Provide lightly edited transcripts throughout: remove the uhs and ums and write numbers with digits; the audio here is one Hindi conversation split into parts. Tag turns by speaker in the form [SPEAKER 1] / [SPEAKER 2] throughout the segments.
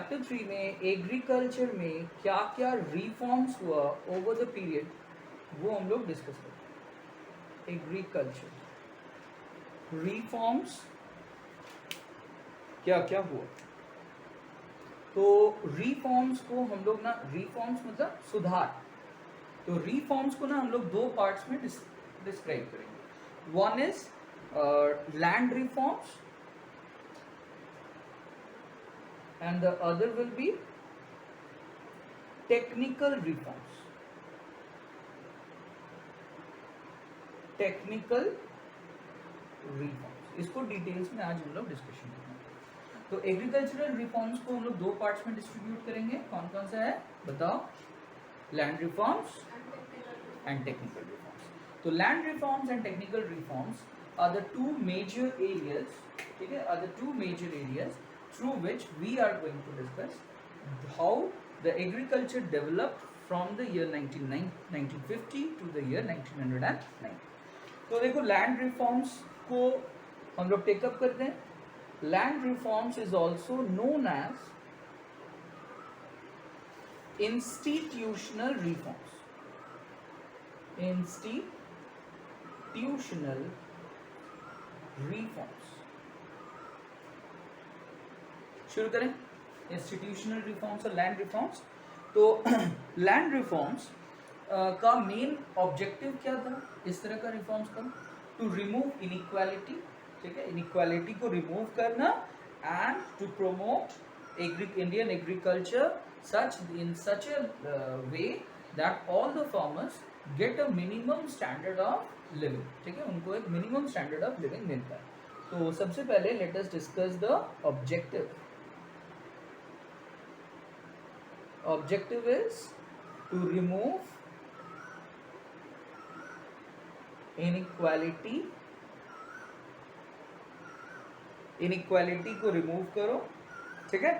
[SPEAKER 1] चैप्टर 3 में एग्रीकल्चर में क्या क्या रिफॉर्म्स हुआ ओवर द पीरियड वो हम लोग डिस्कस करते हैं। एग्रीकल्चर रिफॉर्म्स क्या क्या हुआ, तो रिफॉर्म्स को हम लोग ना, रिफॉर्म्स मतलब सुधार, तो रिफॉर्म्स को ना हम लोग दो पार्ट्स में डिस्क्राइब करेंगे। One is land reforms and the other will be technical reforms. Technical reforms, इसको डिटेल्स में आज हम लोग डिस्कशन करेंगे। तो एग्रीकल्चरल रिफॉर्म्स को हम लोग दो पार्ट्स में डिस्ट्रीब्यूट करेंगे। कौन कौन सा है बताओ? Land reforms and technical reforms. तो land reforms and technical reforms are the two major areas, ठीक है, are the two major areas through which we are going to discuss how the agriculture developed from the year 1950 to the year 1990. तो देखो लैंड रिफॉर्म्स को हम लोग टेकअप करते हैं। Land reforms is also known as institutional reforms. Institutional reforms शुरू करें। इंस्टीट्यूशनल रिफॉर्म्स और लैंड रिफॉर्म्स। तो लैंड रिफॉर्म्स का मेन ऑब्जेक्टिव क्या था इस तरह का रिफॉर्म्स का? टू रिमूव इनइक्वालिटी, ठीक है, इनइक्वालिटी को रिमूव करना and to promote Indian agriculture in such a way that all the farmers get a minimum standard of living, ठीक है, उनको एक मिनिमम स्टैंडर्ड ऑफ लिविंग मिलता है। तो सबसे पहले let us discuss the objective. Objective is to remove inequality, inequality को रिमूव करो, ठीक है,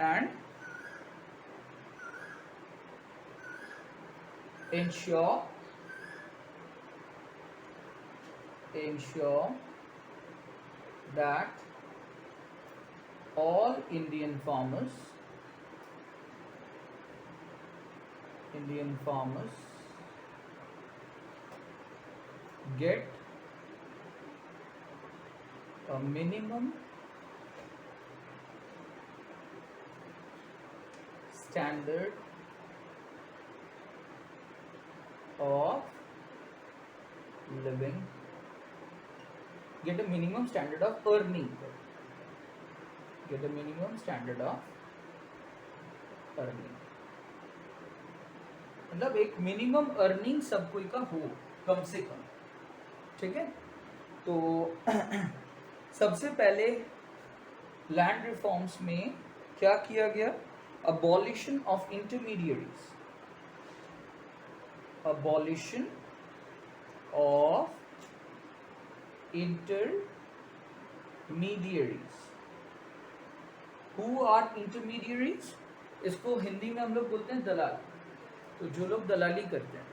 [SPEAKER 1] and ensure that all Indian farmers get a minimum standard of living, get a minimum standard of earning, get a minimum standard of earning, मतलब एक मिनिमम अर्निंग सब कोई का हो कम से कम, ठीक है। तो सबसे पहले लैंड रिफॉर्म्स में क्या किया गया? Abolition of intermediaries, abolition of intermediaries. Who are intermediaries? इसको हिंदी में हम लोग बोलते हैं दलाल। तो जो लोग दलाली करते हैं,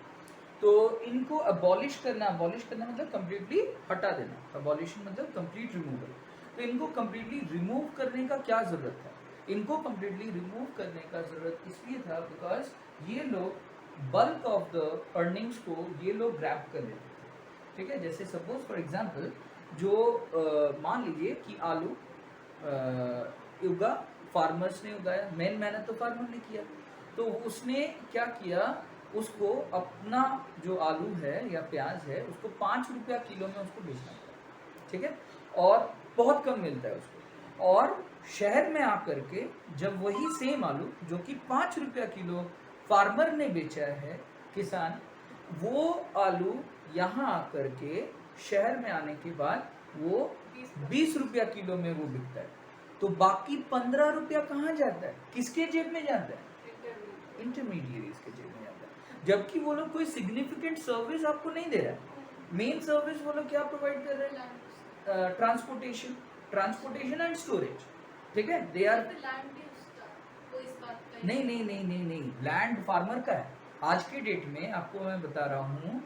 [SPEAKER 1] तो इनको अबॉलिश करना मतलब कंप्लीटली हटा देना। अबॉलिशन मतलब कंप्लीट रिमूवल। तो इनको कंप्लीटली रिमूव करने का क्या जरूरत था? इनको कंप्लीटली रिमूव करने का जरूरत इसलिए था बिकॉज ये लोग बल्क ऑफ द अर्निंग्स को ये लोग ग्रैब कर लेते थे, ठीक है। जैसे सपोज फॉर एग्जांपल जो मान लीजिए कि आलू उगा, फार्मर्स ने उगाया, मेन मेहनत तो फार्मर ने किया, तो उसने क्या किया, उसको अपना जो आलू है या प्याज है उसको 5 रुपया किलो में उसको बेचना पड़ा, ठीक है, और बहुत कम मिलता है उसको। और शहर में आकर के जब वही सेम आलू जो कि 5 रुपया किलो फार्मर ने बेचा है किसान, वो आलू यहाँ आकर के शहर में आने के बाद वो 20 रुपया किलो में वो बिकता है। तो बाकी 15 रुपया कहाँ जाता है? किसके जेब में जाता है? इंटरमीडिएरीज के जेब में जाता है। जबकि वो लोग कोई सिग्निफिकेंट सर्विस आपको नहीं दे रहा है। मेन सर्विस वो लोग क्या प्रोवाइड कर रहे हैं? ट्रांसपोर्टेशन एंड स्टोरेज, ठीक है। दे आर नहीं, लैंड फार्मर का है। आज के डेट में आपको मैं बता रहा हूँ,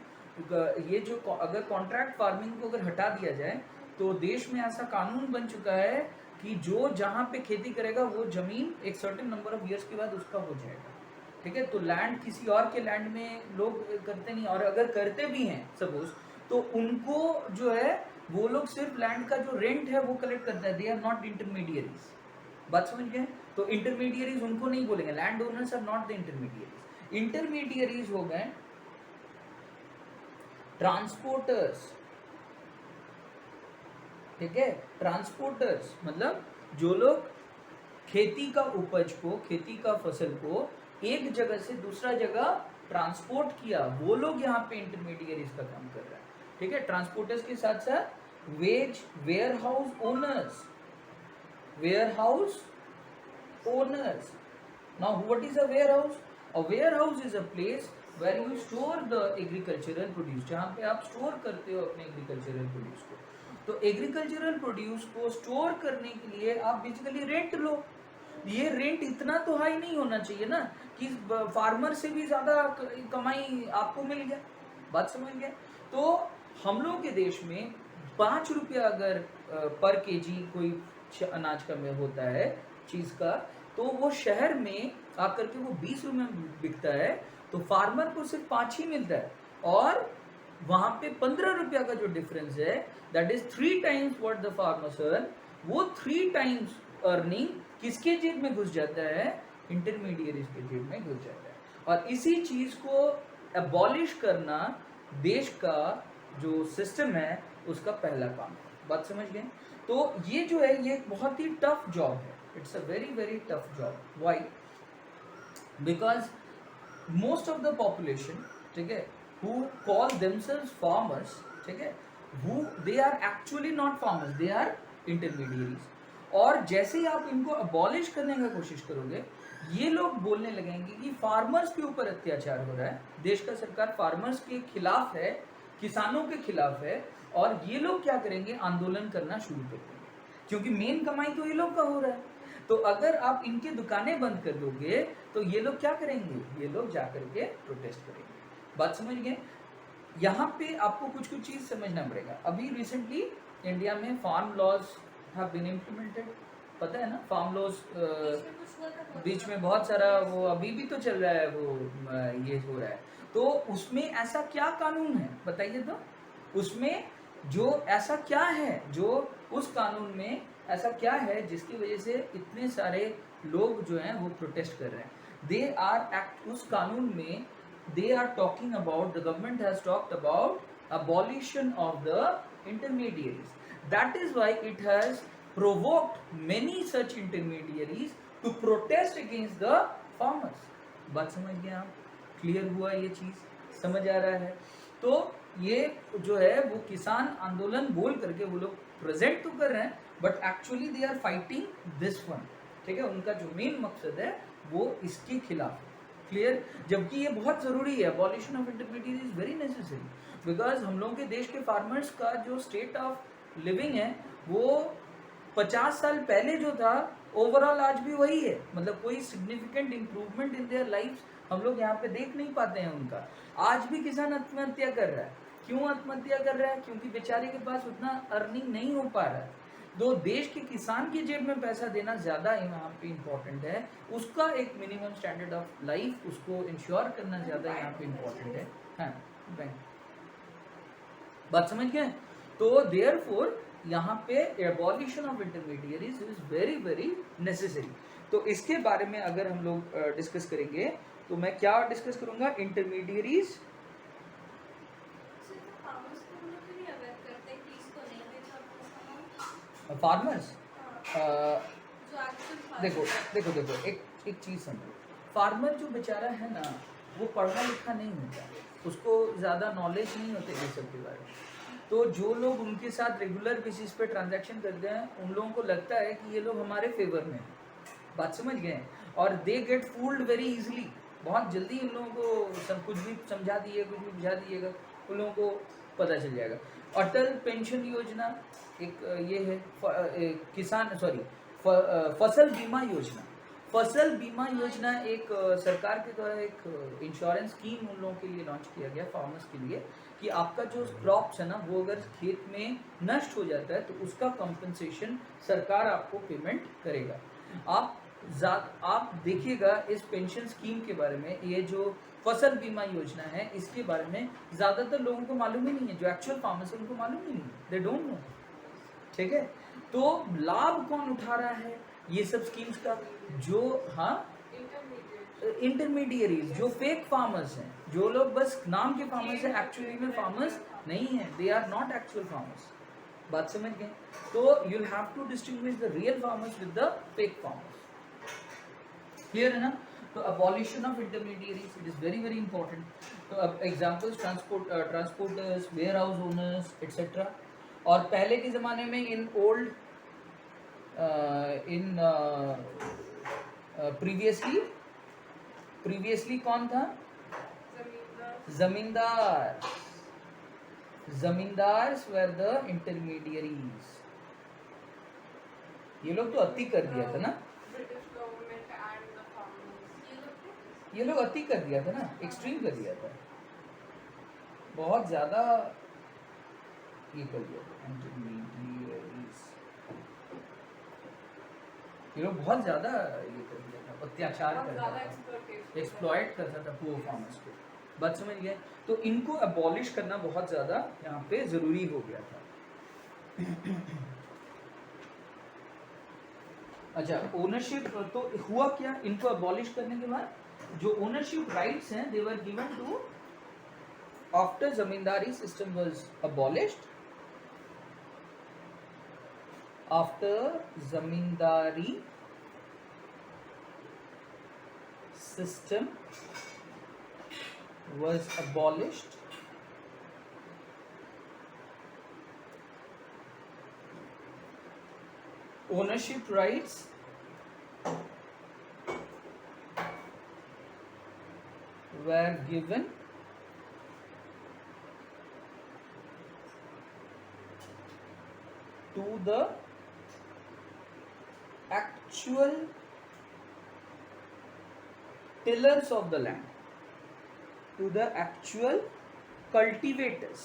[SPEAKER 1] ये जो अगर कॉन्ट्रैक्ट फार्मिंग को अगर हटा दिया जाए तो देश में ऐसा कानून बन चुका है कि जो जहाँ पे खेती करेगा वो जमीन एक सर्टेन नंबर ऑफ ईयर्स के बाद उसका हो जाएगा, ठीक है। तो लैंड किसी और के लैंड में लोग करते नहीं, और अगर करते भी हैं सपोज, तो उनको जो है वो लोग सिर्फ लैंड का जो रेंट है वो कलेक्ट करते हैं, दे आर नॉट इंटरमीडियरीज। बात समझ गए? तो इंटरमीडियरीज उनको नहीं बोलेंगे, land owners are not the intermediaries. Intermediaries हो गए ट्रांसपोर्टर्स, ठीक है। ट्रांसपोर्टर्स मतलब जो लोग खेती का उपज को, खेती का फसल को एक जगह से दूसरा जगह ट्रांसपोर्ट किया, वो लोग यहाँ पे इंटरमीडियरीज का काम कर रहा है, ठीक है। ट्रांसपोर्टर्स के साथ साथ warehouse owners, warehouse owners. Now what is a warehouse? A warehouse is a place where you store the agricultural produce, जहाँ पे आप स्टोर करते हो अपने एग्रीकल्चरल प्रोड्यूस को। तो एग्रीकल्चरल प्रोड्यूस को स्टोर करने के लिए आप बेसिकली रेंट लो। ये रेंट इतना तो हाई नहीं होना चाहिए ना कि फार्मर से भी ज्यादा कमाई आपको मिल गया। बात समझ गए? तो हम लोग के देश में 5 रुपया अगर पर केजी कोई अनाज का में होता है चीज का, तो वो शहर में आकर के वो 20 रुपये में बिकता है, तो फार्मर को सिर्फ 5 ही मिलता है, और वहां पे 15 रुपया का जो डिफरेंस है, that is 3 times what the farmers earn, वो 3 टाइम्स अर्निंग किसके जेब में घुस जाता है? इंटरमीडियरीज के जेब में घुस जाता है। और इसी चीज को अबॉलिश करना देश का जो सिस्टम है उसका पहला काम है। बात समझ गए? तो ये जो है ये बहुत ही टफ जॉब है, it's a very very tough job. Why? Because most of the population, ठीक है, who call themselves farmers, ठीक है, who they are actually not farmers, they are intermediaries। और जैसे ही आप इनको अबॉलिश करने का कोशिश करोगे, ये लोग बोलने लगेंगे कि फार्मर्स के ऊपर अत्याचार हो रहा है, देश का सरकार फार्मर्स के खिलाफ है, किसानों के खिलाफ है, और ये लोग क्या करेंगे? आंदोलन करना शुरू कर देंगे, क्योंकि मेन कमाई तो ये लोग का हो रहा है। तो अगर आप इनकी दुकानें बंद कर दोगे तो ये लोग क्या करेंगे? ये लोग जाकर के प्रोटेस्ट करेंगे। बात समझ गए? यहाँ पे आपको कुछ कुछ चीज समझना पड़ेगा। अभी रिसेंटली इंडिया में farm laws have been implemented, पता है ना? फार्म लॉज बीच में बहुत सारा वो अभी भी तो चल रहा है, वो ये हो रहा है। तो उसमें ऐसा क्या कानून है बताइए तो? उसमें जो ऐसा क्या है, जो उस कानून में ऐसा क्या है जिसकी वजह से इतने सारे लोग जो हैं वो प्रोटेस्ट कर रहे हैं? दे आर एक्ट, उस कानून में they are talking about, the government has talked about abolition of the intermediaries. That is why it has provoked many such intermediaries to protest against the farmers. बात समझ गए आप? क्लियर हुआ ये चीज? समझ आ रहा है? तो ये जो है वो किसान आंदोलन बोल करके वो लोग प्रेजेंट तो कर रहे हैं, but actually they are fighting this one, ठीक है। उनका जो मेन मकसद है वो इसके खिलाफ। क्लियर? जबकि ये बहुत जरूरी है, abolition of intermediate is very necessary, because हम लोगों के देश के फार्मर्स का जो स्टेट ऑफ लिविंग है वो 50 साल पहले जो था ओवरऑल आज भी वही है। मतलब कोई significant improvement in their life हम लोग यहाँ पे देख नहीं पाते हैं उनका। आज भी किसान आत्महत्या कर रहा है। क्यों आत्महत्या कर रहा है? क्योंकि बेचारे के पास उतना अर्निंग नहीं हो पा रहा है। दो देश के किसान की जेब में पैसा देना ज्यादा यहाँ पे इम्पोर्टेंट है, उसका एक मिनिमम स्टैंडर्ड ऑफ लाइफ उसको इंश्योर करना ज्यादा यहाँ पे इम्पोर्टेंट है। हाँ, बैंक बात समझ गए? तो देयरफॉर यहाँ पे abolition of intermediaries is very very necessary. तो इसके बारे में अगर हम लोग डिस्कस करेंगे तो मैं क्या डिस्कस करूंगा? Intermediaries farmers. देखो देखो देखो एक चीज समझो, फार्मर जो बेचारा है ना वो पढ़ा लिखा नहीं होता, उसको ज़्यादा नॉलेज नहीं होते ये सब के बारे में। तो जो लोग उनके साथ रेगुलर बेसिस पे ट्रांजैक्शन करते हैं उन लोगों को लगता है कि ये लोग हमारे फेवर में हैं। बात समझ गए? और they get fooled very easily. बहुत जल्दी इन लोगों को सब कुछ भी समझा दिए, कुछ भी बुझा दिएगा, उन लोगों को पता चल जाएगा। अटल पेंशन योजना एक ये है, किसान सॉरी फसल बीमा योजना। फसल बीमा योजना एक सरकार के द्वारा एक इंश्योरेंस स्कीम उन लोगों के लिए लॉन्च किया गया, फार्मर्स के लिए, कि आपका जो क्रॉप्स है ना वो अगर खेत में नष्ट हो जाता है तो उसका कंपनसेशन सरकार आपको पेमेंट करेगा। आप देखिएगा इस पेंशन स्कीम के बारे में, ये जो फसल बीमा योजना है इसके बारे में ज़्यादातर लोगों को मालूम ही नहीं है, जो एक्चुअल फार्मर्स है उनको मालूम ही नहीं है, दे डोंट नो। ठीक है, तो लाभ कौन उठा रहा है ये सब स्कीम्स का? जो हाँ इंटरमीडिएरीज, जो फेक फार्मर्स हैं, जो लोग बस नाम के फार्मर्स हैं, एक्चुअली में फार्मर्स नहीं है, they are not actual farmers. बात समझ गए? तो you have to distinguish the real farmers with the fake farmers. Clear है ना? तो abolition of intermediaries, it is very very important. तो अब examples, transporters, warehouse owners etcetera. और पहले के ज़माने में इन ओल्ड प्रीवियसली कौन था? जमींदार। Zamindars were the intermediaries. ये लोग तो अति कर दिया था ना, ये लोग अति कर दिया था ना, एक्सट्रीम कर दिया था, बहुत ज्यादा ये कर दिया था इंटरमीडियरीज। ये लोग बहुत ज्यादा ये कर दिया था, अत्याचार करता था, एक्सप्लॉइट करता था पुअर फार्मर्स को। बात समझ गए? तो इनको अबॉलिश करना बहुत ज्यादा यहाँ पे जरूरी हो गया था। अच्छा, ओनरशिप तो हुआ क्या इनको अबॉलिश करने के बाद? जो ओनरशिप राइट्स हैं they were given to, after zamindari system was abolished, after zamindari system was abolished, ownership rights were given to the actual tillers of the land, to the actual cultivators.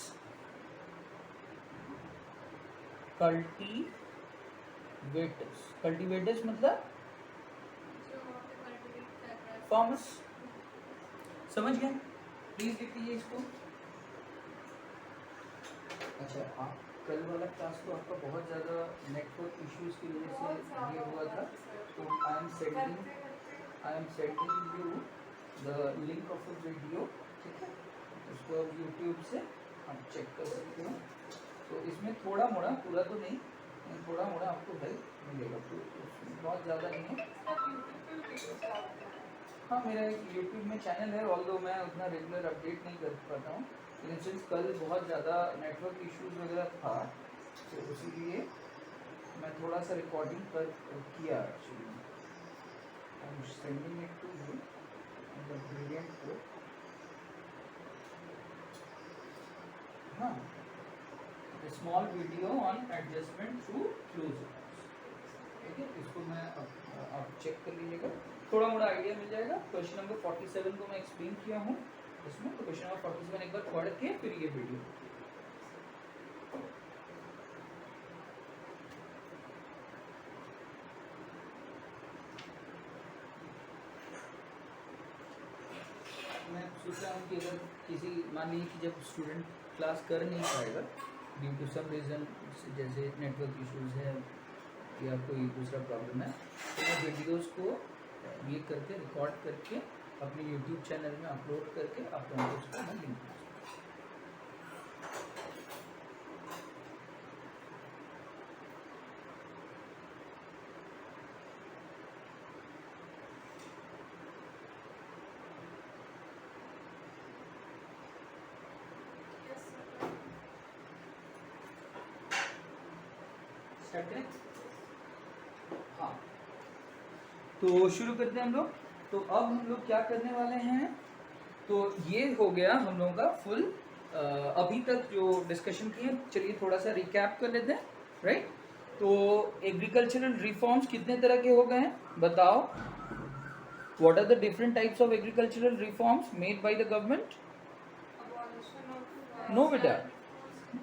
[SPEAKER 1] Cultivators मतलब फार्मर्स। समझ गए? प्लीज लिख लीजिए इसको। अच्छा, आप कल वाला क्लास तो आपका बहुत ज़्यादा नेटवर्क इश्यूज की वजह से ये हुआ था, तो आई am sending you the link of the video. ठीक है, उसको अब यूट्यूब से आप चेक कर सकते हो। तो इसमें थोड़ा मोड़ा, पूरा तो नहीं, थोड़ा मोड़ा आपको हेल्प मिलेगा, तो बहुत ज़्यादा नहीं है। हाँ, मेरा एक यूट्यूब में चैनल है, ऑल्दो मैं उतना रेगुलर अपडेट नहीं कर पाता हूँ, लेकिन सिंस कल बहुत ज़्यादा नेटवर्क इश्यूज वगैरह था, तो इसीलिए मैं थोड़ा सा रिकॉर्डिंग कर किया actually. I am sending it to you the brilliant code. हाँ, small video on adjustment through close. ठीक है, इसको मैं आप चेक कर लीजिएगा, थोड़ा मोड़ा आइडिया मिल जाएगा। क्वेश्चन नंबर 47 को मैं एक्सप्लेन किया हूँ इसमें, तो क्वेश्चन नंबर 47 एक बार पढ़ के फिर ये वीडियो। मैं सोच रहा हूँ कि अगर किसी, मान लीजिए कि जब स्टूडेंट क्लास कर नहीं पाएगा ड्यू टू सम रीज़न, जैसे नेटवर्क इश्यूज है या कोई दूसरा प्रॉब्लम है, तो मैं वीडियोस को ये करके रिकॉर्ड करके अपने यूट्यूब चैनल में अपलोड करके आप लोगों को उसका मैं लिंक दूँगा। हाँ, तो शुरू करते हैं हम लोग। तो अब हम लोग क्या करने वाले हैं, तो ये हो गया हम लोगों का फुल अभी तक जो डिस्कशन किए। चलिए थोड़ा सा रिकैप कर लेते हैं, राइट। तो एग्रीकल्चरल रिफॉर्म्स कितने तरह के हो गए हैं बताओ? What are the different types of agricultural reforms made by the government? No बेटा,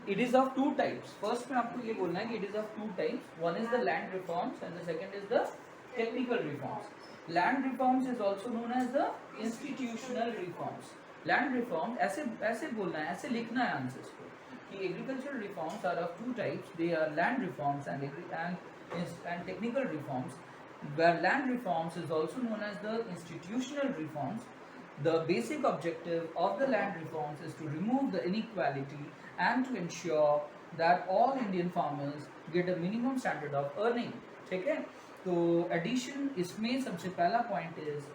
[SPEAKER 1] it is of two types. First में आपको ये बोलना है कि it is of two types. One is the land reforms and the second is the technical reforms. Land reforms is also known as the institutional reforms. Land reforms ऐसे बोलना है, ऐसे लिखना है आंसर्स को कि agricultural reforms are of two types. They are land reforms and technical reforms. Where land reforms is also known as the institutional reforms. The basic objective of the land reforms is to remove the inequality and to ensure that all Indian farmers get a minimum standard of earning. ठीक है, तो addition इसमें सबसे पहला point is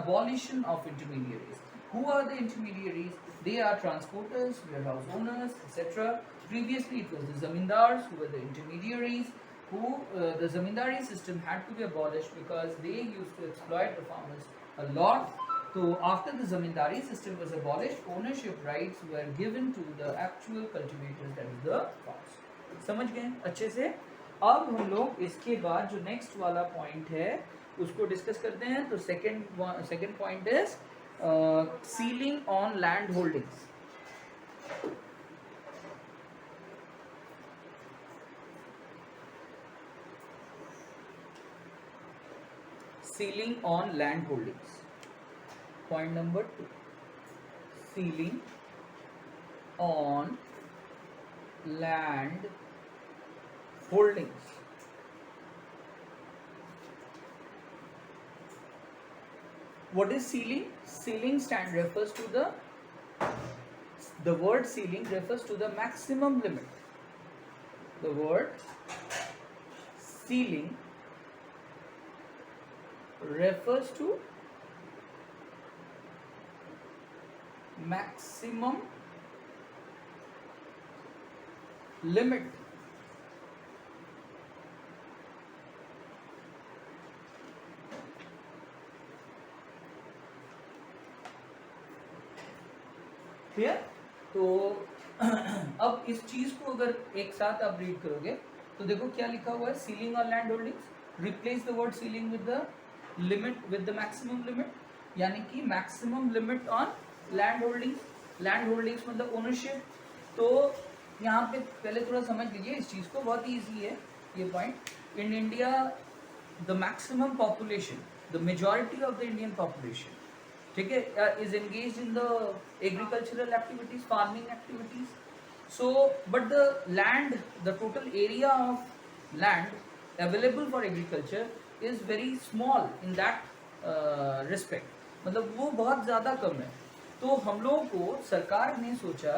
[SPEAKER 1] abolition of intermediaries. Who are the intermediaries? They are transporters, warehouse owners, etc. Previously it was the zamindars who were the intermediaries. The zamindari system had to be abolished because they used to exploit the farmers a lot. So after the zamindari system was abolished, ownership rights were given to the actual cultivators, that is the farmers. समझ गए अच्छे से? अब हम लोग इसके बाद जो नेक्स्ट वाला पॉइंट है उसको डिस्कस करते हैं. तो second point is ceiling on land holdings. Ceiling on land holdings. Point number 2. Ceiling on land holdings. What is ceiling? Ceiling refers to the word ceiling refers to the maximum limit. The word ceiling refers to maximum limit. Clear? तो अब इस चीज को अगर एक साथ आप रीड करोगे तो देखो क्या लिखा हुआ है. Ceiling on land holdings. Replace the word ceiling with the limit with the maximum limit, यानी कि maximum limit on land holdings. Land holdings मतलब ओनरशिप. तो यहाँ पे पहले थोड़ा समझ लीजिए इस चीज़ को, बहुत ईजी है ये point. In India the maximum population, the majority of the Indian population, ठीक है, is engaged in the agricultural activities, farming activities. So but the land, the total area of land available for agriculture is very small in that respect. मतलब वो बहुत ज़्यादा कम है. तो हम लोगों को सरकार ने सोचा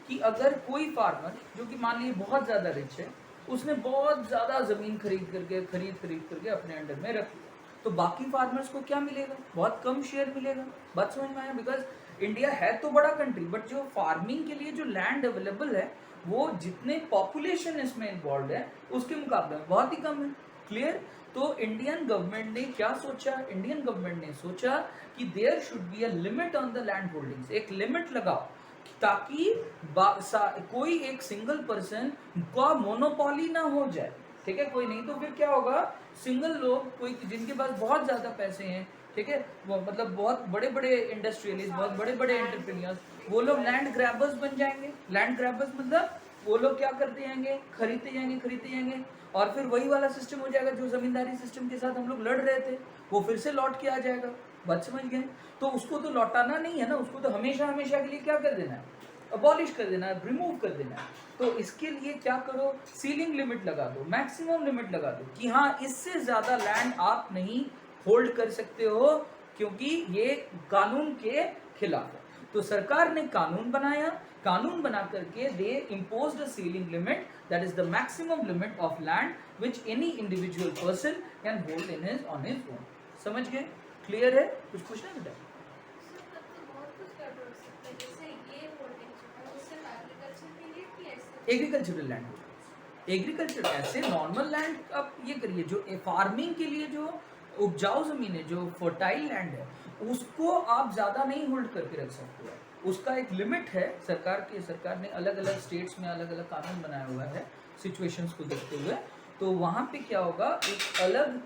[SPEAKER 1] कि अगर कोई फार्मर जो कि मान लीजिए बहुत ज़्यादा रिच है, उसने बहुत ज़्यादा ज़मीन खरीद करके अपने अंडर में रख लिया, तो बाकी फार्मर्स को क्या मिलेगा? बहुत कम शेयर मिलेगा. बात समझ में आया? बिकॉज इंडिया है तो बड़ा कंट्री, बट जो फार्मिंग के लिए जो लैंड अवेलेबल है वो जितने पॉपुलेशन इसमें इन्वॉल्व है उसके मुकाबले में बहुत ही कम है. क्लियर? तो इंडियन गवर्नमेंट ने क्या सोचा? इंडियन गवर्नमेंट ने सोचा कि there should be a limit on the land holdings. एक लिमिट लगाओ ताकि कोई एक सिंगल पर्सन का मोनोपोली ना हो जाए. ठीक है, कोई नहीं तो फिर क्या होगा, सिंगल लोग, कोई जिनके पास बहुत ज़्यादा पैसे हैं, ठीक है, वो मतलब बहुत बड़े बड़े इंडस्ट्रियलिस्ट, बहुत बड़े बड़े एंटरप्रेन्योर्स, वो लोग लैंड ग्रैबर्स बन जाएंगे. लैंड ग्रैबर्स मतलब वो लोग क्या करते जाएंगे, खरीदते जाएंगे और फिर वही वाला सिस्टम हो जाएगा जो जमींदारी सिस्टम के साथ हम लोग लड़ रहे थे, वो फिर से लौट के आ जाएगा. बात समझ गए? तो उसको तो लौटाना नहीं है ना, उसको तो हमेशा हमेशा के लिए क्या कर देना है, अबॉलिश कर देना है, रिमूव कर देना है. तो इसके लिए क्या करो, सीलिंग लिमिट लगा दो, मैक्सिमम लिमिट लगा दो कि हाँ इससे ज़्यादा लैंड आप नहीं होल्ड कर सकते हो क्योंकि ये कानून के खिलाफ है. तो सरकार ने कानून बनाया, कानून बना करके they imposed a ceiling limit, that is the maximum limit of land which any individual person can hold in his on his own. समझ गए? क्लियर है? कुछ पूछना बेटा? एग्रीकल्चरल लैंड, एग्रीकल्चर ऐसे नॉर्मल लैंड आप ये करिए, जो फार्मिंग के लिए जो उपजाऊ जमीन है, जो फर्टाइल लैंड है, उसको आप ज़्यादा नहीं होल्ड करके रख सकते हो. उसका एक लिमिट है. सरकार ने अलग अलग स्टेट्स में अलग अलग कानून बनाया हुआ है सिचुएशंस को देखते हुए. तो वहाँ पे क्या होगा, एक अलग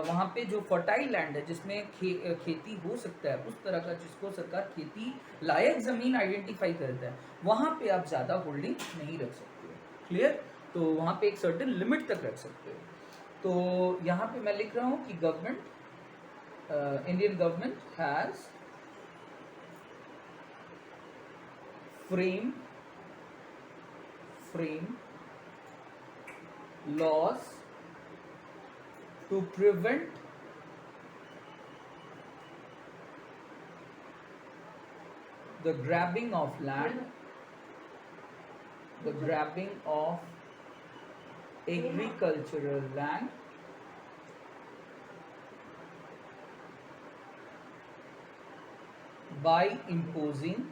[SPEAKER 1] वहाँ पे जो फर्टाइल लैंड है जिसमें खेती हो सकता है, उस तरह का जिसको सरकार खेती लायक ज़मीन आइडेंटिफाई करता है, वहाँ पे आप ज़्यादा होल्डिंग नहीं रख सकते हो। क्लियर? तो वहाँ पे एक सर्टेन लिमिट तक रख सकते हो। तो यहाँ पे मैं लिख रहा हूँ कि government, Indian government has frame laws to prevent the grabbing of land, the grabbing of agricultural land by imposing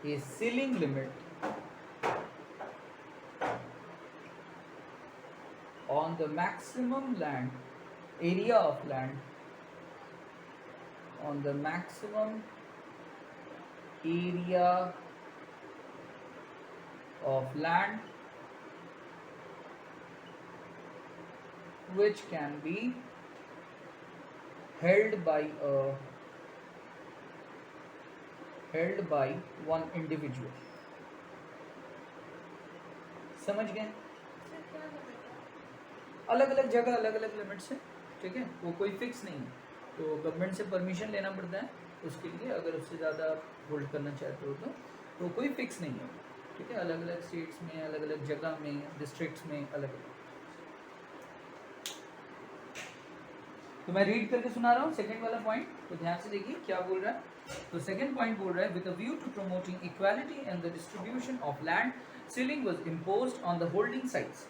[SPEAKER 1] a ceiling limit on the maximum land area of land, on the maximum area of land which can be held by one individual. समझ गए? अलग अलग जगह अलग अलग लिमिट्स है, ठीक है, वो कोई फिक्स नहीं है, तो गवर्नमेंट से परमिशन लेना पड़ता है उसके लिए, अगर उससे ज़्यादा होल्ड करना चाहते हो तो कोई फिक्स नहीं है, ठीक है, अलग अलग स्टेट्स में, अलग अलग जगह में, डिस्ट्रिक्ट्स में अलग अलग। तो मैं रीड करके सुना रहा हूँ सेकंड वाला पॉइंट, तो ध्यान से देखिए क्या बोल रहा है। तो सेकंड पॉइंट बोल रहा है, with a view to promoting equality and the distribution of land, ceiling was imposed on the holding sites.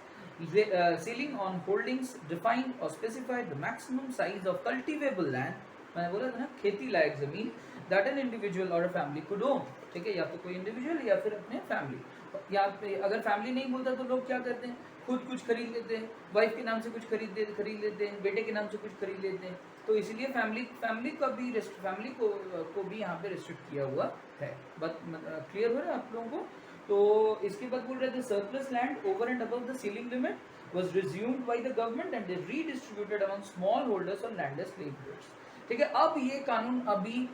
[SPEAKER 1] Ceiling on holdings define or specify the maximum size of cultivable land. मैंने बोला था ना, खेती लायक जमीन, that an individual or a family could own. ठीक है, या तो कोई इंडिविजुअल या फिर अपने फैमिली, या अगर फैमिली नहीं बोलता तो लोग क्या करते हैं, खुद कुछ खरीद लेते हैं, वाइफ के नाम से कुछ खरीद लेते हैं, बेटे के नाम से कुछ खरीद लेते हैं, तो इसलिए फैमिली को भी यहाँ पे रिस्ट्रिक्ट किया हुआ है। बट क्लियर हो रहा है आप लोगों को? तो इसके बाद बोल रहे थे, surplus land over and above the ceiling limit was resumed by the government and they redistributed among small holders or landless laborers. ठीक है, अब ये कानून अभी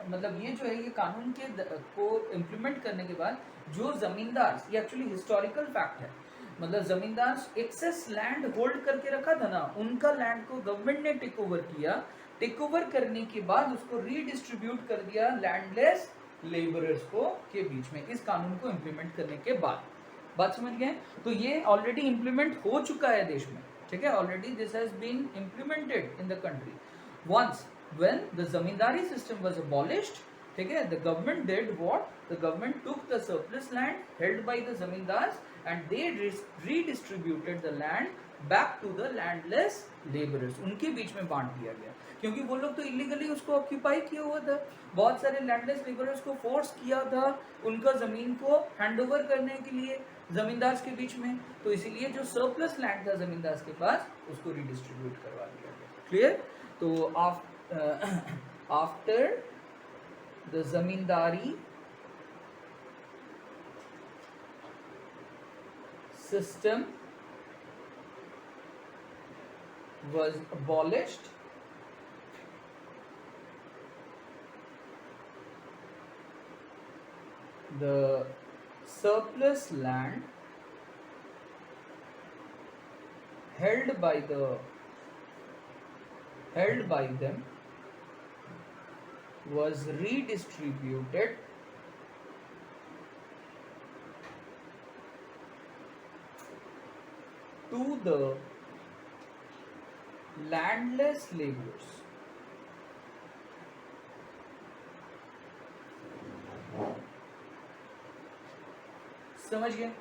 [SPEAKER 1] मतलब ये जो है, ये कानून के को इम्प्लीमेंट करने के बाद जो जमींदार, ये एक्चुअली हिस्टोरिकल फैक्ट है, मतलब जमींदार एक्सेस लैंड होल्ड करके रखा था ना, उनका लैंड को गवर्नमेंट ने टेक ओवर किया, टेक ओवर करने के बाद उसको रीडिस्ट्रीब्यूट कर दिया लैंडलेस लेबरर्स को के बीच में, इस कानून को इम्प्लीमेंट करने के बाद। बात समझ गए? तो ये ऑलरेडी इम्प्लीमेंट हो चुका है देश में, ठीक है, already this has been implemented in the country. Once when the zamindari system was abolished, ठीक है, the government did what, the government took the surplus land held by the zamindars and they redistributed the land back to the landless labourers, उनके बीच में बांट दिया गया, क्योंकि वो लोग तो इलीगली उसको ऑक्यूपाई किया हुआ था, बहुत सारे लैंडलेस लेबरर्स को फोर्स किया था उनका जमीन को हैंडओवर करने के लिए जमींदार के बीच में, तो इसीलिए जो सरप्लस लैंड था जमींदार के पास उसको रिडिस्ट्रीब्यूट करवा दिया गया। क्लियर? तो after the zamindari system was abolished, the surplus land held by them was redistributed to the landless labourers. समझ गए?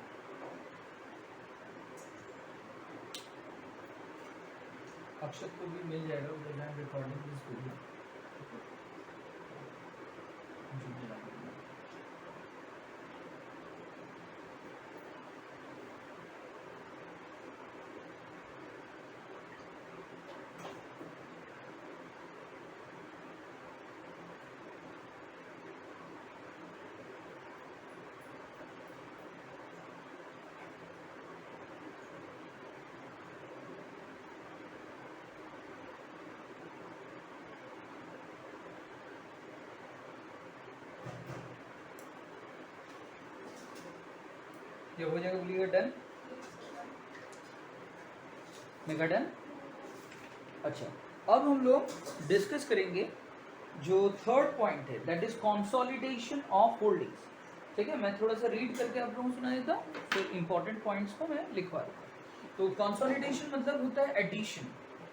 [SPEAKER 1] अक्षत को भी मिल जाएगा उधर लैंड रिकॉर्डिंग दिस वीडियो। जब हो जाएगा बोलिएगा डन। Mega done. अच्छा, अब हम लोग डिस्कस करेंगे जो थर्ड पॉइंट है, that is consolidation of holdings. ठीक है, मैं थोड़ा सा रीड करके आप लोगों को सुना देता हूँ, फिर इंपॉर्टेंट पॉइंट्स को मैं लिखवा देता हूँ। तो कंसोलिडेशन मतलब होता है एडिशन,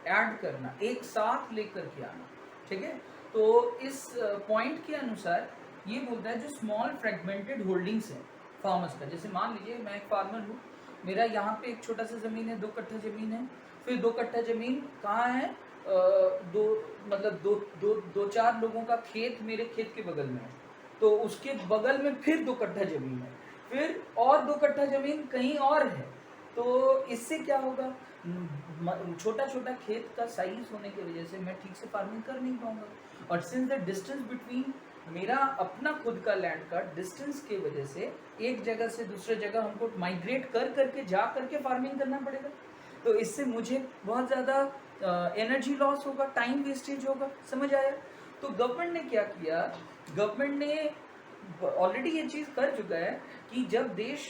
[SPEAKER 1] ऐड करना, एक साथ लेकर के आना। ठीक है, तो इस पॉइंट के अनुसार ये बोलता है जो स्मॉल फ्रेगमेंटेड होल्डिंग्स हैं फार्मर्स का, जैसे मान लीजिए मैं एक फार्मर हूँ, मेरा यहाँ पे एक छोटा सा ज़मीन है, 2 कट्ठा ज़मीन है, फिर 2 कट्ठा ज़मीन कहाँ है, दो मतलब दो दो दो चार लोगों का खेत मेरे खेत के बगल में है, तो उसके बगल में फिर 2 कट्ठा ज़मीन है, फिर और 2 कट्ठा ज़मीन कहीं और है। तो इससे क्या होगा, छोटा छोटा खेत का साइज होने की वजह से मैं ठीक से फार्मिंग कर नहीं पाऊंगा, और सिंस द डिस्टेंस बिटवीन मेरा अपना खुद का लैंड का डिस्टेंस की वजह से एक जगह से दूसरे जगह हमको माइग्रेट कर करके जा करके फार्मिंग करना पड़ेगा। तो इससे मुझे बहुत ज़्यादा एनर्जी लॉस होगा, टाइम वेस्टेज होगा। समझ आया? तो गवर्नमेंट ने क्या किया, गवर्नमेंट ने ऑलरेडी ये चीज़ कर चुका है कि जब देश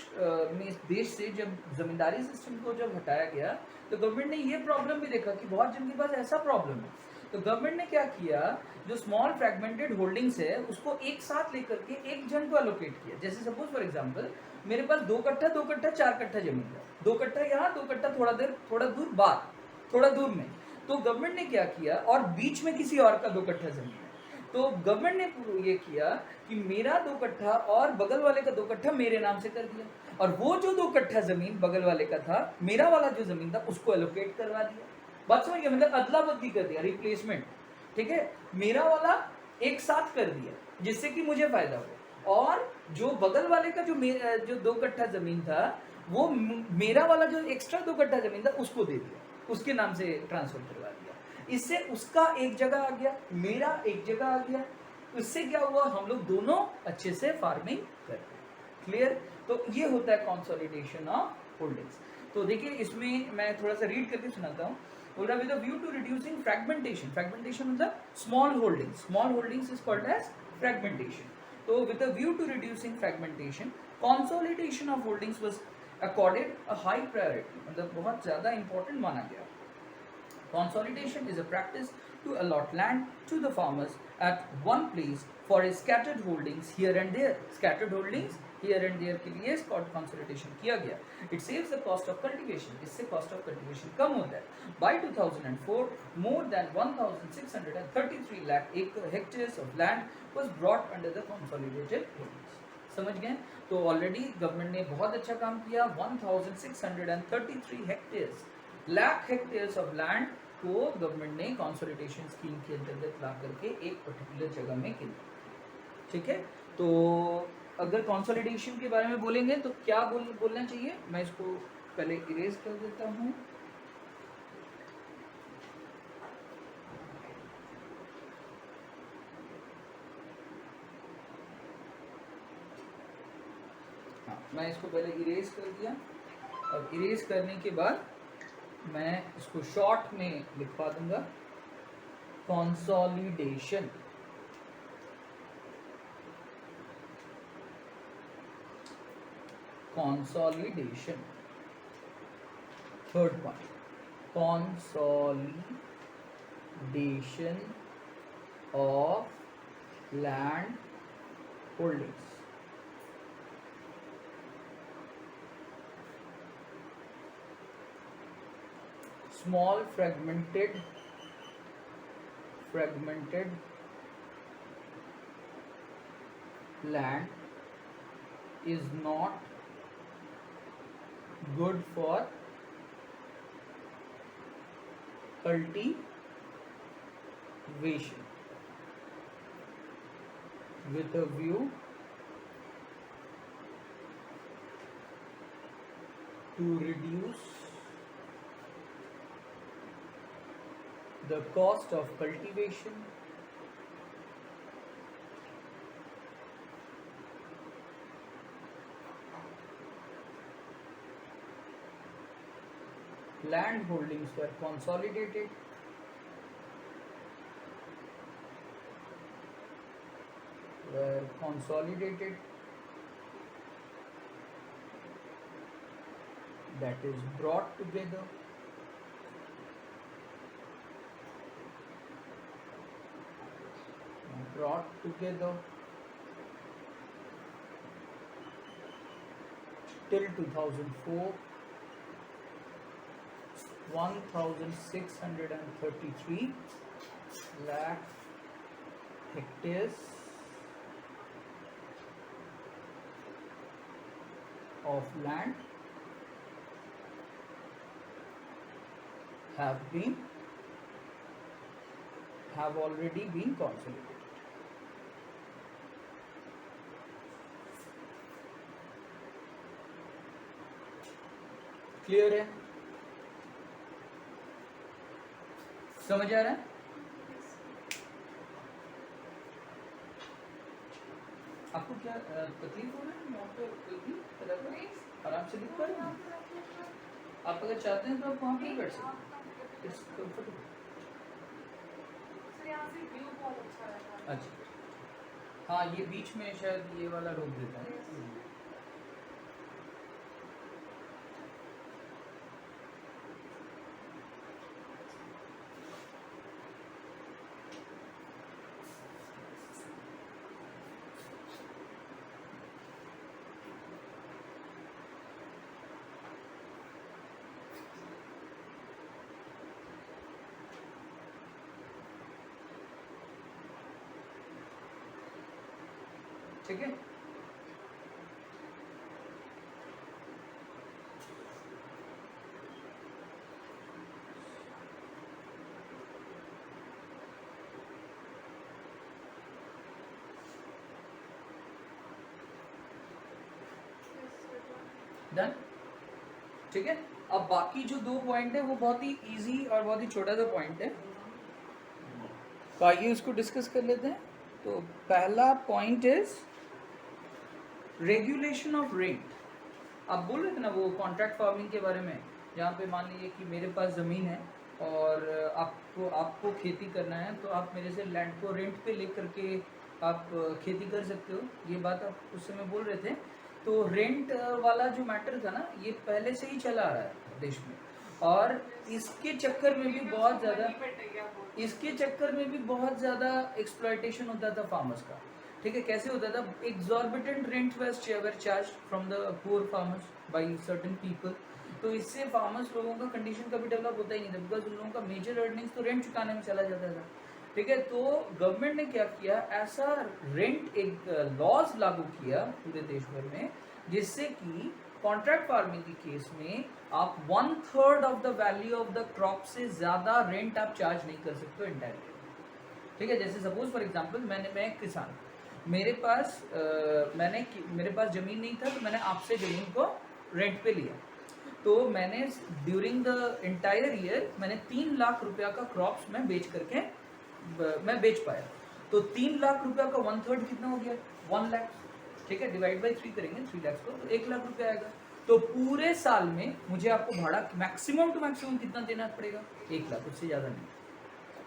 [SPEAKER 1] से जब जमींदारी सिस्टम को जब हटाया गया, तो गवर्नमेंट ने ये प्रॉब्लम भी देखा कि बहुत जन के पास ऐसा प्रॉब्लम है। तो गवर्नमेंट ने क्या किया, जो स्मॉल फ्रैगमेंटेड होल्डिंग्स है उसको एक साथ लेकर के एक जन को एलोकेट किया। जैसे सपोज फॉर एग्जांपल मेरे पास 2 कट्ठा 2 कट्ठा 4 कट्ठा जमीन है, 2 कट्ठा यहाँ, 2 कट्ठा थोड़ा दूर बाहर, थोड़ा दूर में। तो गवर्नमेंट ने क्या किया, और बीच में किसी और का 2 कट्ठा जमीन है, तो गवर्नमेंट ने ये किया कि मेरा 2 कट्ठा और बगल वाले का 2 कट्ठा मेरे नाम से कर दिया, और वो जो 2 कट्ठा जमीन बगल वाले का था, मेरा वाला जो जमीन था उसको एलोकेट करवा दिया। बात समझ गए, मतलब अदला बदली कर दिया, रिप्लेसमेंट। ठीक है, मेरा वाला एक साथ कर दिया जिससे कि मुझे फायदा हो, और जो बगल वाले का जो 2 कट्ठा जमीन था, वो मेरा वाला जो एक्स्ट्रा 2 कट्ठा जमीन था उसको दे दिया, उसके नाम से ट्रांसफर करवा दिया। इससे उसका एक जगह आ गया, मेरा एक जगह आ गया। इससे क्या हुआ, हम लोग दोनों अच्छे से फार्मिंग करते हैं। क्लियर? तो ये होता है कंसोलिडेशन ऑफ होल्डिंग्स। तो देखिए इसमें मैं थोड़ा सा रीड करके सुनाता हूँ। बोल रहा, with a view to reducing fragmentation, fragmentation मतलब small holdings is called as fragmentation. तो with a view to reducing fragmentation, consolidation of holdings was accorded a high priority, मतलब बहुत ज्यादा इंपॉर्टेंट माना गया। Consolidation is a practice to allot land to the farmers at one place for scattered holdings here and there. Scattered holdings here and there के लिए consolidation किया गया. It saves the cost of cultivation. इससे cost of cultivation कम होता है. By 2004, more than 1,633 lakh hectares of land was brought under the consolidated holdings. समझ गए? तो ऑलरेडी गवर्नमेंट ने बहुत अच्छा काम किया। 1,633 hectares, lakh hectares of land को गवर्नमेंट ने कंसोलिडेशन स्कीम के अंतर्गत ला करके एक पर्टिकुलर जगह में किया। ठीक है, तो अगर कंसोलिडेशन के बारे में बोलेंगे तो क्या बोलना चाहिए, मैं इसको पहले इरेज कर देता हूँ। हाँ, मैं इसको पहले इरेज कर दिया, और इरेज करने के बाद मैं इसको शॉर्ट में लिखवा दूंगा, consolidation. Consolidation, third point, consolidation of land holdings. Small fragmented land is not good for cultivation, with a view to reduce the cost of cultivation, land holdings were consolidated that is brought together till 2004, 1633 lakh hectares of land have already been consolidated. Clear है? समझ आ रहा है? आपको क्या तकलीफ हो रहा है? आराम से लिख पा रहे हैं? आप अगर चाहते हैं तो आप वहाँ पे बैठ सकते हैं। अच्छा, हाँ, ये बीच में शायद ये वाला रोक देता है। ठीक है, डन। ठीक है, अब बाकी जो 2 पॉइंट है वो बहुत ही इजी और बहुत ही छोटा सा पॉइंट है, तो आइए उसको डिस्कस कर लेते हैं। तो पहला point is regulation of rent. आप बोल रहे थे ना वो कॉन्ट्रैक्ट फार्मिंग के बारे में, जहाँ पे मान लीजिए कि मेरे पास ज़मीन है और आपको खेती करना है, तो आप मेरे से लैंड को रेंट पे ले करके आप खेती कर सकते हो। ये बात आप उस समय बोल रहे थे। तो रेंट वाला जो मैटर था ना, ये पहले से ही चला आ रहा है देश में, और इसके चक्कर में भी बहुत ज़्यादा एक्सप्लॉयटेशन होता था फार्मर्स का। ठीक है, कैसे होता था? Exorbitant rent were charge from the poor farmers by certain people. तो इससे फार्मर्स लोगों का कंडीशन कभी डेवलप होता ही नहीं था, बिकॉज उन लोगों का मेजर अर्निंग्स तो रेंट चुकाने में चला जाता था। ठीक है, तो गवर्नमेंट ने क्या किया, ऐसा रेंट एक लॉज लागू किया पूरे देश भर में, जिससे कि कॉन्ट्रैक्ट फार्मिंग के केस में आप 1/3 of the value of the crop से ज्यादा रेंट आप चार्ज नहीं कर सकते हो इंडायरेक्टली। ठीक है, जैसे सपोज फॉर एग्जांपल मैं एक किसान, मेरे पास जमीन नहीं था, तो मैंने आपसे जमीन को रेंट पे लिया। तो मैंने ड्यूरिंग द एंटायर ईयर मैंने 3 लाख रुपया का क्रॉप्स मैं बेच पाया। तो 3 लाख रुपया का 1/3 कितना हो गया? 1 लाख। ठीक है, डिवाइड बाई 3 करेंगे 3 लाख को, तो 1 लाख रुपया आएगा। तो पूरे साल में मुझे आपको भाड़ा मैक्सिमम टू मैक्सिमम कितना देना पड़ेगा? 1 लाख, उससे ज़्यादा नहीं।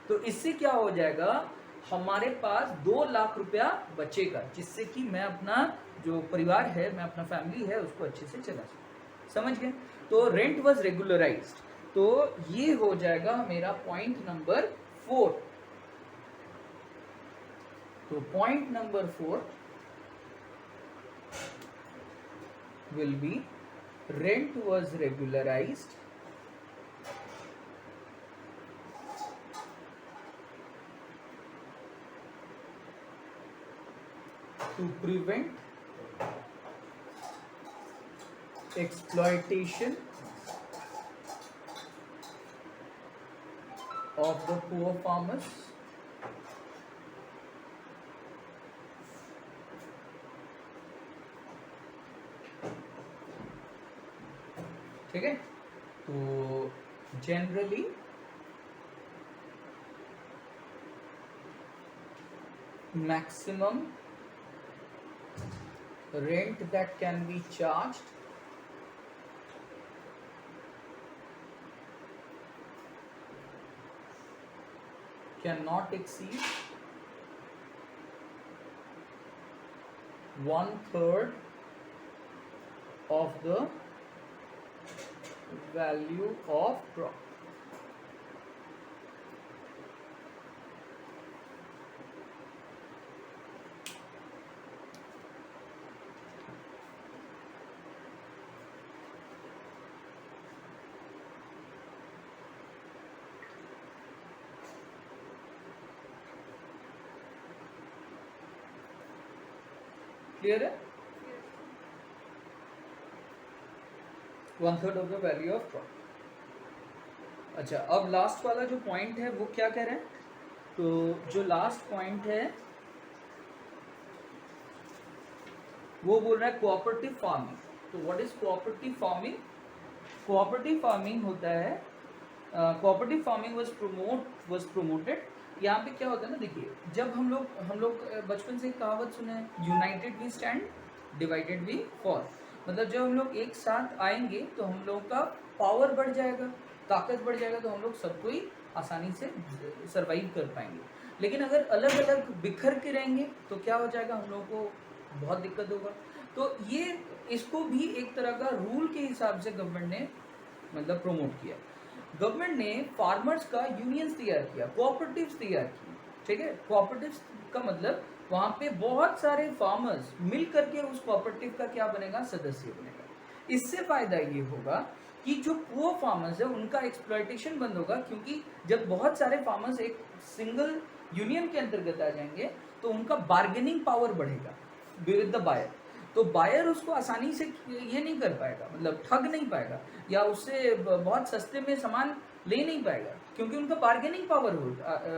[SPEAKER 1] तो इससे क्या हो जाएगा, हमारे पास 2 लाख रुपया बचेगा, जिससे कि मैं अपना जो परिवार है, मैं अपना फैमिली है, उसको अच्छे से चला सकूं। समझ गए? तो रेंट वाज रेगुलराइज्ड। तो ये हो जाएगा मेरा पॉइंट नंबर 4। तो point number 4 will be rent was regularized to prevent exploitation of the poor farmers ठीक है। तो generally maximum rent that can be charged cannot exceed 1/3 of the value of crop. Clear है? 1/3 of the value of crop. अच्छा, अब लास्ट वाला जो पॉइंट है वो क्या कह रहे हैं? तो जो लास्ट पॉइंट है वो बोल रहा है कोऑपरेटिव फार्मिंग। तो what is cooperative farming? Cooperative farming होता है, कोऑपरेटिव फार्मिंग वाज प्रमोटेड। यहाँ पे क्या होता है ना, देखिए, जब हम लोग बचपन से कहावत सुने हैं, united we stand divided we fall. मतलब जब हम लोग एक साथ आएंगे तो हम लोग का पावर बढ़ जाएगा, ताकत बढ़ जाएगा, तो हम लोग सब कोई आसानी से सरवाइव कर पाएंगे। लेकिन अगर अलग अलग बिखर के रहेंगे तो क्या हो जाएगा, हम लोग को बहुत दिक्कत होगा। तो ये इसको भी एक तरह का रूल के हिसाब से गवर्नमेंट ने मतलब प्रमोट किया। गवर्नमेंट ने फार्मर्स का यूनियंस तैयार किया, कोऑपरेटिव्स तैयार किए। ठीक है, कोऑपरेटिव्स का मतलब वहाँ पे बहुत सारे फार्मर्स मिल करके उस कोऑपरेटिव का क्या बनेगा, सदस्य बनेगा। इससे फायदा ये होगा कि जो पुअर फार्मर्स है उनका एक्सप्लॉयटेशन बंद होगा, क्योंकि जब बहुत सारे फार्मर्स एक सिंगल यूनियन के अंतर्गत आ जाएंगे तो उनका बार्गेनिंग पावर बढ़ेगा विद द बायर। तो बायर उसको आसानी से ये नहीं कर पाएगा, मतलब ठग नहीं पाएगा या उससे बहुत सस्ते में सामान ले नहीं पाएगा, क्योंकि उनका बार्गेनिंग पावर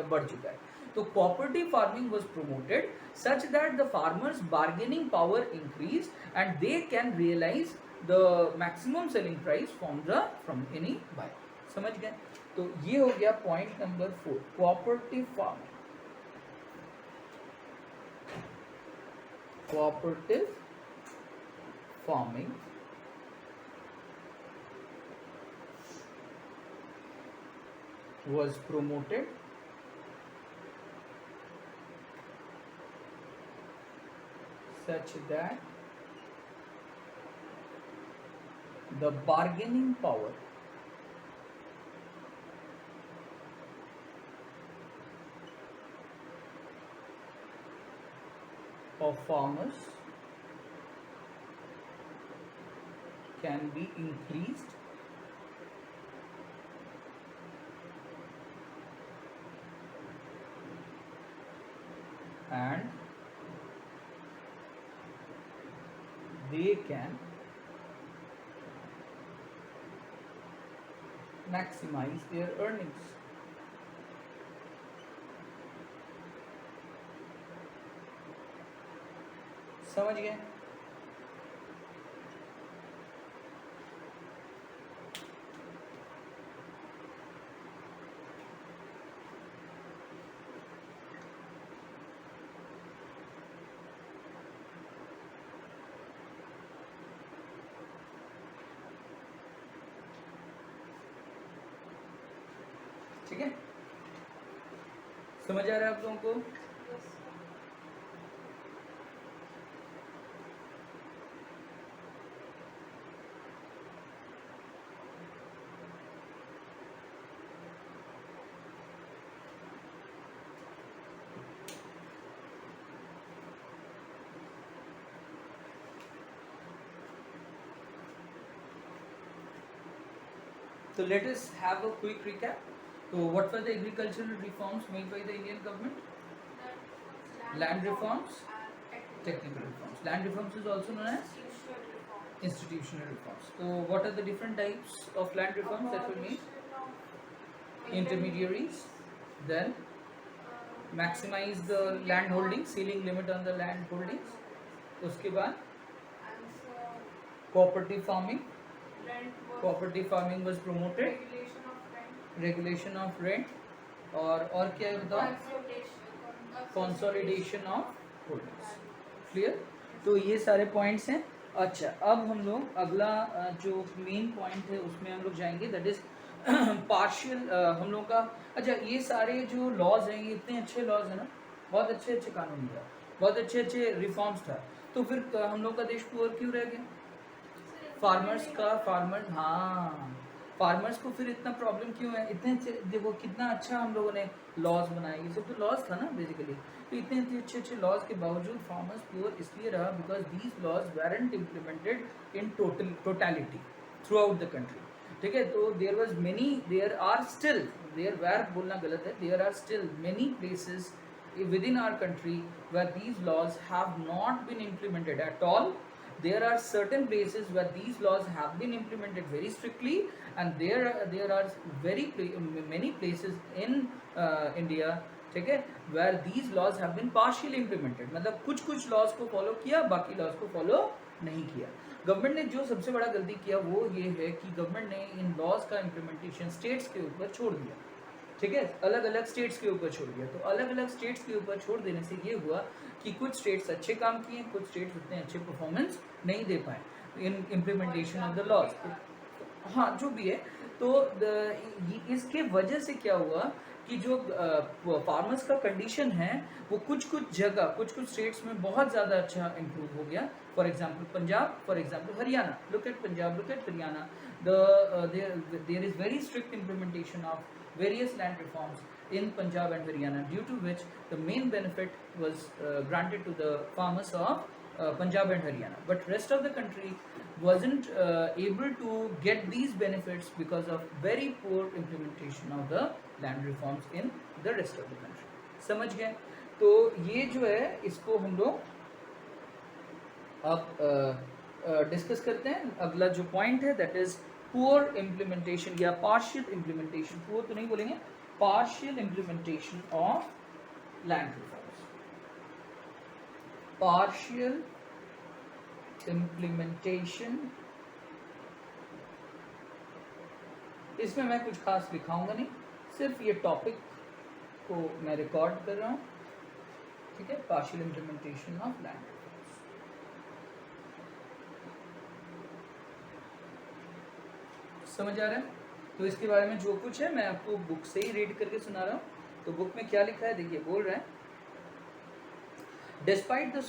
[SPEAKER 1] बढ़ चुका है। तो cooperative farming was promoted such that the farmers bargaining power increase and they can realise the maximum selling price from any buyer. समझ गए? तो ये हो गया point number 4, cooperative farming. Cooperative farming was promoted such that the bargaining power of farmers can be increased and they can maximize their earnings. समझ गए? ठीक है, समझ आ रहा है आप लोगों को? So let us have a quick recap. So what were the agricultural reforms made by the Indian government? Land reforms, technical reforms. Land reforms is also known as institutional reforms. So what are the different types of land reforms that were made? Intermediaries, then maximize the land holding, ceiling limit on the land holdings. उसके बाद cooperative farming. Cooperative farming was promoted. Regulation of rent. और क्या है बताओ? Consolidation of holdings. Clear? तो ये सारे पॉइंट्स हैं। अच्छा, अब हम लोग अगला जो मेन पॉइंट है उसमें हम लोग जाएंगे, दैट इज पार्शियल हम लोग का। अच्छा, ये सारे जो लॉज हैं ये इतने अच्छे लॉज हैं ना, बहुत अच्छे अच्छे कानून था, बहुत अच्छे अच्छे रिफॉर्म्स था, तो फिर हम लोग का देश पुअर क्यों रह गया? हाँ, फार्मर्स को फिर इतना प्रॉब्लम क्यों है? देखो कितना अच्छा हम लोगों ने लॉज बनाए, ये सब तो लॉज था ना बेसिकली। तो इतने अच्छे अच्छे लॉज के बावजूद फार्मर्स पुअर इसलिए रहा because these laws weren't implemented in totality throughout the country. ठीक है, तो there are still, there were बोलना गलत है, there are still many places within our country where these laws have not been implemented at all. There are certain places where these laws have been implemented very strictly, and there are many places in India, ठीक है, where these laws have been partially implemented, मतलब कुछ कुछ laws को follow किया, बाकी laws को follow नहीं किया। गवर्नमेंट ने जो सबसे बड़ा गलती किया वो ये है कि गवर्नमेंट ने इन लॉज का इम्प्लीमेंटेशन स्टेट्स के ऊपर छोड़ दिया। ठीक है, अलग अलग स्टेट्स के ऊपर छोड़ दिया। तो अलग अलग स्टेट्स के ऊपर छोड़ देने से ये हुआ कि कुछ स्टेट्स अच्छे काम किए, कुछ स्टेट्स उतने अच्छे परफॉर्मेंस नहीं दे पाए in implementation of the laws. हाँ, जो भी है, तो इसके वजह से क्या हुआ कि जो फार्मर्स का कंडीशन है वो कुछ कुछ जगह, कुछ कुछ स्टेट्स में बहुत ज़्यादा अच्छा इम्प्रूव हो गया। For example Punjab, for example Haryana. Look at Punjab, look at Haryana, there is very strict implementation of various land reforms in Punjab and Haryana, due to which the main benefit was granted to the farmers of Punjab and Haryana. But rest of the country wasn't able to get these benefits because of very poor implementation of the land reforms in the rest of the country. समझ गए? तो ये जो है इसको हम लोग अब डिस्कस करते हैं। अगला जो पॉइंट है दैट इज पुअर इम्प्लीमेंटेशन या पार्शियल इम्प्लीमेंटेशन, पुअर तो नहीं बोलेंगे, partial implementation of land reforms. Partial implementation, इसमें मैं कुछ खास लिखाऊंगा नहीं, सिर्फ ये टॉपिक को मैं रिकॉर्ड कर रहा हूँ। ठीक है, पार्शियल इम्प्लीमेंटेशन ऑफ लैंड। समझ आ रहा है? तो इसके बारे में जो कुछ है मैं आपको बुक से ही रीड करके सुना रहा हूँ। तो बुक में क्या लिखा है देखिए, बोल रहा है, despite the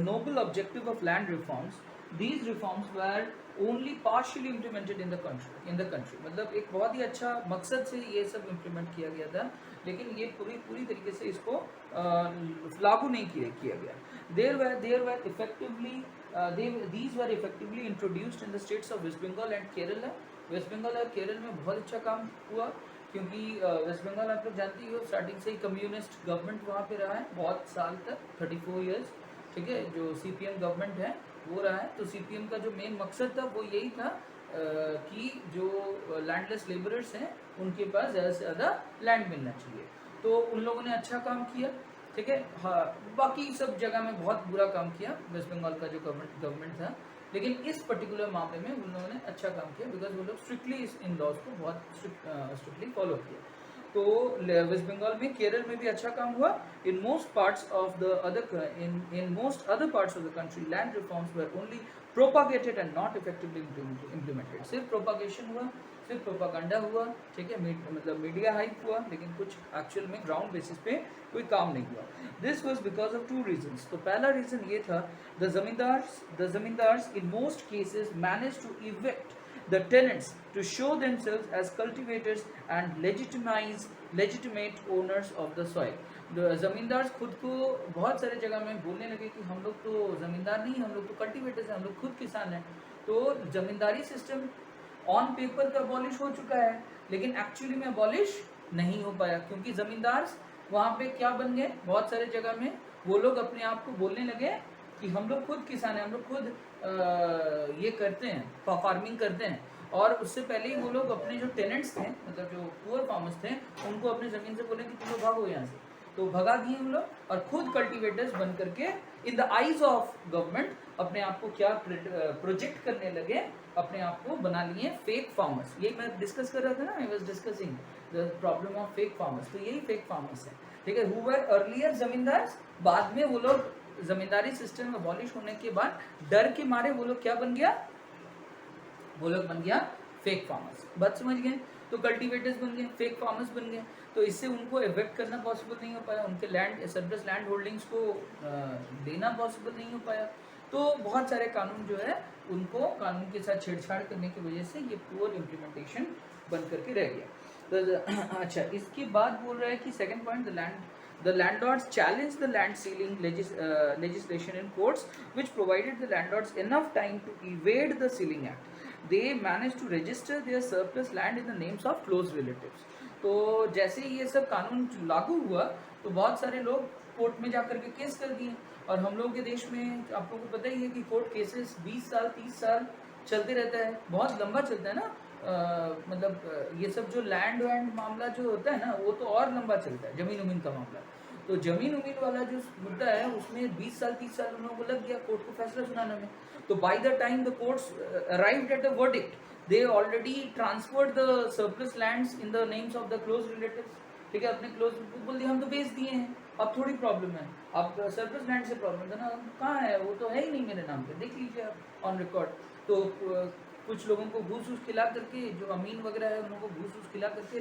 [SPEAKER 1] noble objective of land reforms, these reforms were only partially implemented in the country. मतलब एक बहुत ही अच्छा मकसद से ये सब इम्प्लीमेंट किया गया था, लेकिन ये पूरी तरीके से इसको लागू नहीं किया गया। There were effectively these were effectively introduced in the states of West Bengal and Kerala। West Bengal और केरल में बहुत अच्छा काम हुआ, क्योंकि वेस्ट बंगाल आप लोग जानते ही हो स्टार्टिंग से ही कम्युनिस्ट गवर्नमेंट वहाँ पे रहा है बहुत साल तक, 34 इयर्स। ठीक है, जो सीपीएम गवर्नमेंट है वो रहा है। तो सीपीएम का जो मेन मकसद था वो यही था कि जो लैंडलेस लेबरर्स हैं उनके पास ज़्यादा से ज़्यादा लैंड मिलना चाहिए। तो उन लोगों ने अच्छा काम किया। ठीक है, हाँ, बाकी सब जगह में बहुत बुरा काम किया वेस्ट बंगाल का जो गवर्नमेंट था, लेकिन इस पर्टिकुलर मामले में उन लोगों ने अच्छा काम किया बिकॉज वो लोग स्ट्रिक्टली इन लॉज को बहुत स्ट्रिक्टली फॉलो किया। तो वेस्ट बंगाल में, केरल में भी अच्छा काम हुआ। In most parts of the other in most other parts of the country land reforms were only propagated and not effectively implemented. सिर्फ प्रोपागेशन हुआ, सिर्फ प्रोपागंडा हुआ। ठीक है, मतलब मीडिया हाइप हुआ, लेकिन कुछ एक्चुअल में ग्राउंड बेसिस पे कोई काम नहीं हुआ। This was because of 2 reasons. तो पहला रीजन ये था, the zamindars in most cases manage to evict the tenants to show themselves as cultivators and legitimate owners of the soil। जमींदार खुद को बहुत सारे जगह में बोलने लगे कि हम लोग तो जमींदार नहीं, हम लोग तो कल्टिवेटर्स हैं, हम लोग खुद किसान हैं। तो जमींदारी सिस्टम ऑन पेपर तो अबॉलिश हो चुका है, लेकिन एक्चुअली में अबॉलिश नहीं हो पाया, क्योंकि जमींदार वहाँ पे क्या बन गए, बहुत सारे जगह में वो लोग अपने आप को बोलने लगे कि हम लोग खुद किसान हैं, हम लोग खुद ये करते हैं, फार्मिंग करते हैं। और उससे पहले ही वो लोग अपने जो टेनेंट्स थे, मतलब जो पुअर फार्मर्स थे, उनको अपने ज़मीन से बोले कि तुम लोग भागो यहाँ से। तो भगा दिए हम लोग और खुद कल्टिवेटर्स बन करके in the eyes of government अपने आप को क्या प्रोजेक्ट करने लगे, अपने आप को बना लिए फेक फार्मर्स। यही मैं डिस्कस कर रहा था ना, I was discussing the problem of fake farmers. तो यही फेक फार्मर्स है। ठीक है, हु वर अर्लियर जमींदार, बाद में वो लोग जमींदारी सिस्टम अबॉलिश होने के बाद डर के मारे वो लोग क्या बन गया, वो लोग बन गया फेक फार्मर्स। बात समझ गए? तो कल्टीवेटर्स बन गए, फेक फार्मर्स बन गए। तो इससे उनको इवेक्ट करना पॉसिबल नहीं हो पाया, उनके लैंड सरप्लस लैंड होल्डिंग्स को देना पॉसिबल नहीं हो पाया। तो बहुत सारे कानून जो है उनको कानून के साथ छेड़छाड़ करने की वजह से ये पुअर इम्प्लीमेंटेशन बन करके रह गया। तो अच्छा, इसके बाद बोल रहा है कि second point, the landlords challenged the land ceiling legislation in courts, which provided the landlords enough time to evade the ceiling act. They managed to register their surplus land in the names of close relatives. तो जैसे ये सब कानून लागू हुआ तो बहुत सारे लोग कोर्ट में जाकर के केस कर दिए। और हम लोग के देश में आप लोगों को पता ही है कि कोर्ट केसेस 20 साल 30 साल चलते रहता है, बहुत लंबा चलता है ना। मतलब ये सब जो लैंड वैंड मामला जो होता है ना, वो तो और लंबा चलता है, जमीन उमीन का मामला। तो जमीन उमीन वाला जो मुद्दा है उसमें 20 साल 30 साल उन लोगों को लग गया कोर्ट को फैसला सुनाने में। तो by the time the courts arrived at the verdict, they already transferred the surplus lands in the names of the close relatives. ठीक है, अपने क्लोज बोल दिया हम तो बेच दिए हैं, अब थोड़ी प्रॉब्लम है, अब सरप्लस लैंड से प्रॉब्लम था ना, कहाँ है, वो तो है ही नहीं मेरे नाम पे, देख लीजिए आप ऑन रिकॉर्ड। तो कुछ लोगों को घूस घूस खिला करके, जो अमीन वगैरह है उन लोगों को घूस घूस खिला करके,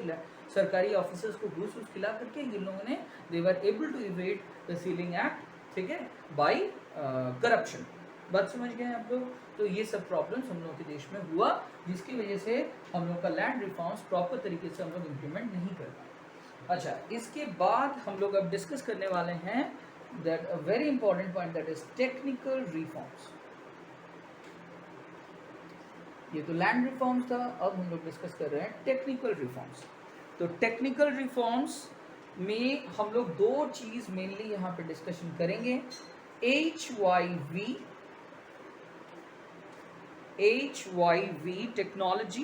[SPEAKER 1] सरकारी ऑफिसर्स को घूस घूस खिला करके इन लोगों ने they were able to evade the ceiling act, ठीक है, बाय करप्शन। बात समझ गए आप लोग? तो ये सब प्रॉब्लम्स हम लोग के देश में हुआ, जिसकी वजह से हम लोग का लैंड रिफॉर्म्स प्रॉपर तरीके से हम लोग इम्प्लीमेंट नहीं कर पाए। अच्छा, इसके बाद हम लोग अब डिस्कस करने वाले हैं that a very important point, that is technical reforms. ये तो लैंड रिफॉर्म्स था, अब हम लोग डिस्कस कर रहे हैं टेक्निकल रिफॉर्म्स। तो टेक्निकल रिफॉर्म्स में हम लोग दो चीज मेनली यहाँ पे डिस्कशन करेंगे, HYV technology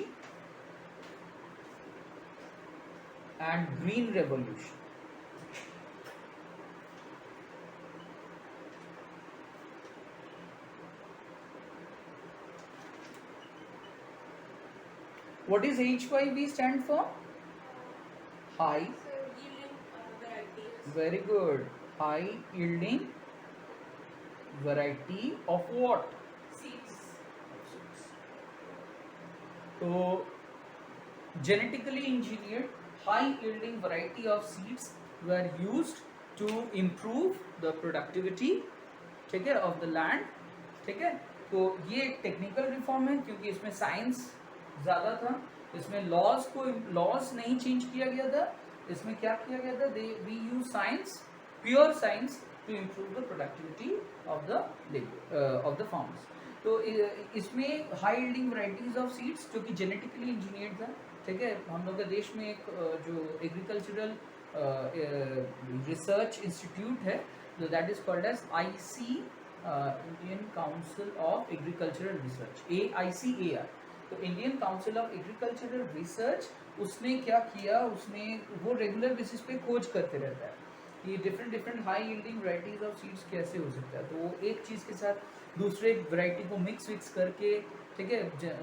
[SPEAKER 1] and green revolution. What is HYV stand for? High. Very good. High yielding variety of what?
[SPEAKER 2] Seeds.
[SPEAKER 1] So genetically engineered high yielding variety of seeds were used to improve the productivity, ठीक है, of the land, ठीक है। तो ये एक टेक्निकल रिफॉर्म है, क्योंकि इसमें साइंस ज़्यादा था, इसमें लॉज नहीं चेंज किया गया था, इसमें क्या किया गया था, we use science, pure science to improve the productivity of the farmers. तो इसमें high yielding varieties of seeds जो कि जेनेटिकली इंजीनियर्ड था, ठीक है। हम लोग के देश में एक जो एग्रीकल्चरल रिसर्च इंस्टीट्यूट है, that is called as IC, Indian Council of Agricultural Research, AICAR। तो Indian Council of Agricultural Research, उसने क्या किया, उसने वो रेगुलर बेसिस पे खोज करते रहता है कि different high yielding varieties of seeds कैसे हो सकता है। तो वो एक चीज़ के साथ दूसरे वैरायटी को मिक्स करके, ठीक है,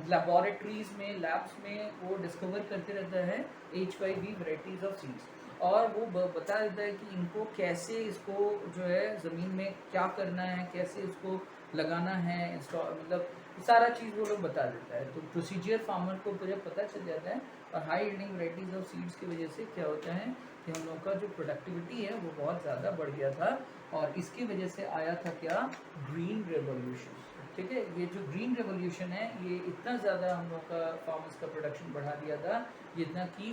[SPEAKER 1] लेबोरेटरीज में, लैब्स में वो डिस्कवर करते रहता है HYV वैरायटीज ऑफ सीड्स। और वो बता देता है कि इनको कैसे, इसको जो है ज़मीन में क्या करना है, कैसे इसको लगाना है, मतलब सारा चीज़ वो लोग बता देता है। तो प्रोसीजर फार्मर को जब पता चल जाता है, और high yielding varieties of seeds की वजह से क्या होता है कि हम लोग का जो प्रोडक्टिविटी है वो बहुत ज़्यादा बढ़ गया था। और इसकी वजह से आया था क्या, ग्रीन रेवोल्यूशन, ठीक है। ये जो ग्रीन रेवोल्यूशन है, ये इतना ज़्यादा हम लोग का फार्मर्स का प्रोडक्शन बढ़ा दिया था, जितना कि